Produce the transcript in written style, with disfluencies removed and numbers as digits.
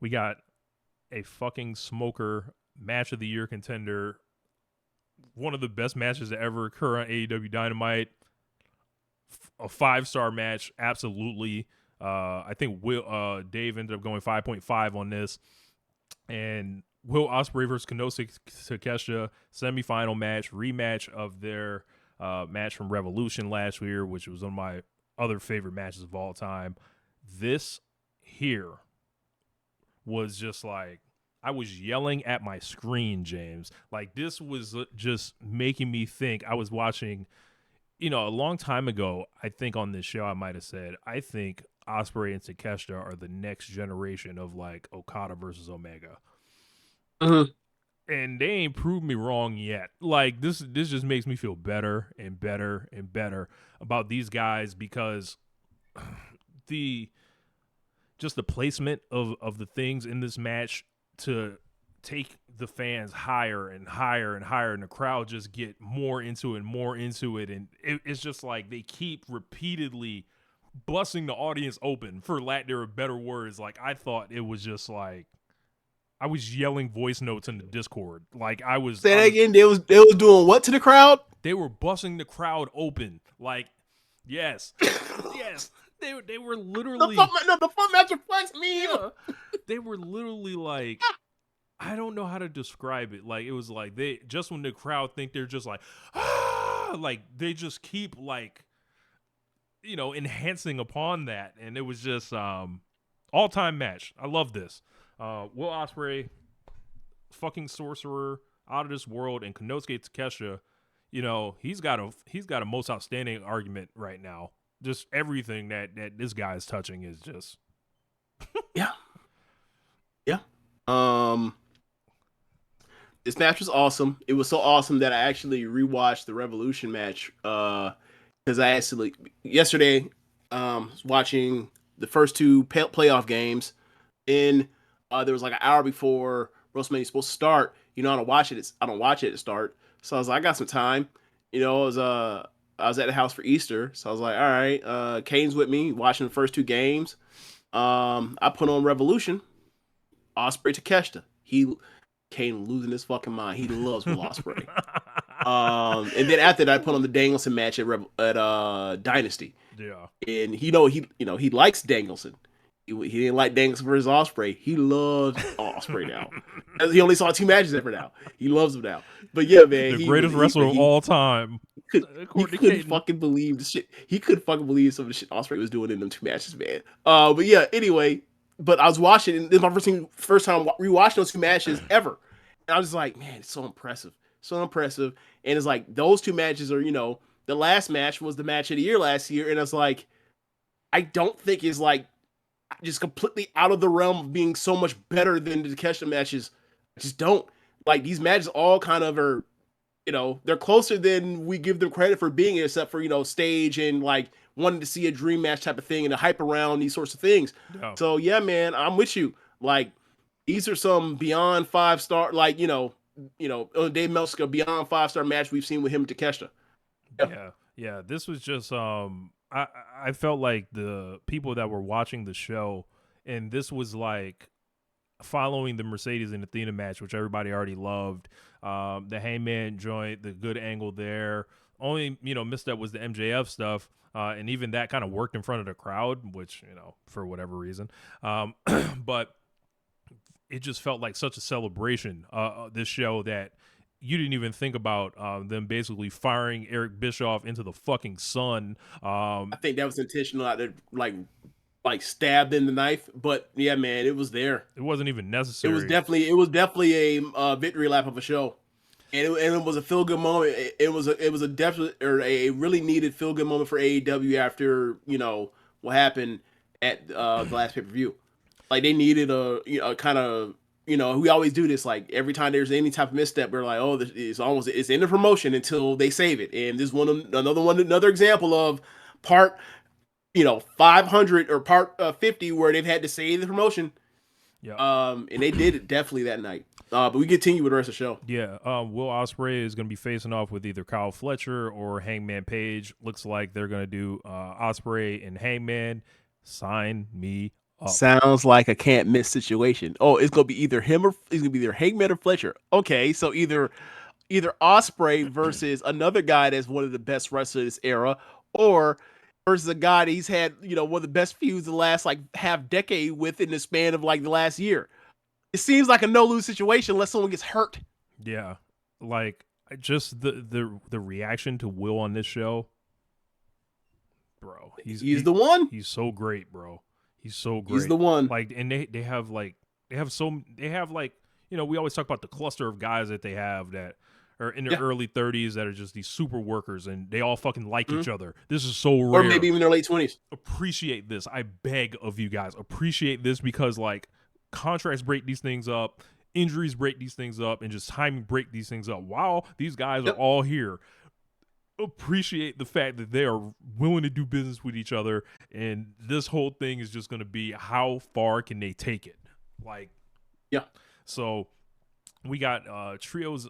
We got a fucking smoker match of the year contender. One of the best matches to ever occur on AEW Dynamite. A 5-star match, absolutely. I think Dave ended up going 5.5 on this. And Will Ospreay versus Konosuke Takeshita semifinal match, rematch of their match from Revolution last year, which was one of my other favorite matches of all time. This here was just like, I was yelling at my screen, James. Like, this was just making me think I was watching, a long time ago, I think on this show I might have said, I think Ospreay and Takeshita are the next generation of, like, Okada versus Omega. Mm-hmm. And they ain't proved me wrong yet. Like, this just makes me feel better and better and better about these guys, because the placement of the things in this match to take the fans higher and higher and higher, and the crowd just get more into it and more into it. And it's just like they keep repeatedly busting the audience open, for lack of better words. Like, I thought it was just like, I was yelling voice notes in the Discord. Like, I was... Say that again? They was doing what to the crowd? They were busting the crowd open. Like, yes. Yes. They were literally... The fun match reflects me. Yeah. They were literally like... I don't know how to describe it. Like, it was like, they just, when the crowd think they're just like, like, they just keep, like, enhancing upon that. And it was just all-time match. I love this. Will Ospreay, fucking sorcerer, out of this world, and Konosuke Takeshita, he's got a most outstanding argument right now. Just everything that this guy is touching is just yeah. This match was awesome. It was so awesome that I actually rewatched the Revolution match because I actually yesterday was watching the first two playoff games. In there was like an hour before WrestleMania was supposed to start. I don't watch it. I don't watch it at start. So I was like, I got some time. I was at the house for Easter, so I was like, all right. Kane's with me watching the first two games. I put on Revolution. Ospreay Takeshita. Kane losing his fucking mind. He loves Will Ospreay. And then after that, I put on the Danielson match at Dynasty. Yeah. And he likes Danielson. He didn't like Danielson versus Ospreay. He loves Ospreay now. He only saw 2 matches ever now. He loves him now. But yeah, man, the greatest wrestler of all time. He couldn't fucking believe the shit. He couldn't fucking believe some of the shit Ospreay was doing in them 2 matches, man. But yeah, anyway. But I was watching, and this is my first time rewatching those 2 matches ever. And I was like, man, it's so impressive. So impressive. And it's like, those 2 matches are, the last match was the match of the year last year. And it's like, I don't think it's like just completely out of the realm of being so much better than the Takeshita matches. I just don't. Like, these matches all kind of are, they're closer than we give them credit for being, except for, stage and like wanting to see a dream match type of thing and the hype around these sorts of things. Yeah. So yeah, man, I'm with you. Like, these are some beyond 5-star, like, Dave Meltzer, beyond 5-star match we've seen with him and Takeshita. Yeah. This was just I felt like the people that were watching the show, and this was like following the Mercedes and Athena match, which everybody already loved. The Hangman joint, the good angle there. Only, misstep was the MJF stuff. And even that kind of worked in front of the crowd, which, for whatever reason. But it just felt like such a celebration, this show, that you didn't even think about them basically firing Eric Bischoff into the fucking sun. I think that was intentional, out there, like stabbed in the knife. But yeah, man, it was there. It wasn't even necessary. It was definitely a victory lap of a show. And it was a feel good moment. It was a definite, or a really needed feel good moment for AEW after what happened at the last pay-per-view. Like, they needed a kind of, we always do this. Like, every time there's any type of misstep, we're like, oh, it's in the promotion until they save it. And this another example of part 500 or part 50 where they've had to save the promotion. Yeah. And they did it definitely that night. But we continue with the rest of the show. Yeah. Will Ospreay is going to be facing off with either Kyle Fletcher or Hangman Page. Looks like they're going to do Ospreay and Hangman. Sign me Sounds like a can't miss situation. Oh, it's gonna be either him or it's gonna be either Hangman or Fletcher. Okay, so either Ospreay versus another guy that's one of the best wrestlers of this era, or versus a guy that he's had, one of the best feuds the last like half decade with in the span of like the last year. It seems like a no lose situation unless someone gets hurt. Yeah, like just the reaction to Will on this show, bro. He's the one. He's so great, bro. He's so great. He's the one. Like, and they have like we always talk about the cluster of guys that they have that are in their early 30s that are just these super workers, and they all fucking like each other. This is so rare. Or maybe even their late 20s. Appreciate this. I beg of you guys, appreciate this, because like contracts break these things up, injuries break these things up, and just timing break these things up. While these guys are all here, appreciate the fact that they are willing to do business with each other, and this whole thing is just going to be how far can they take it. Like, yeah. So we got trios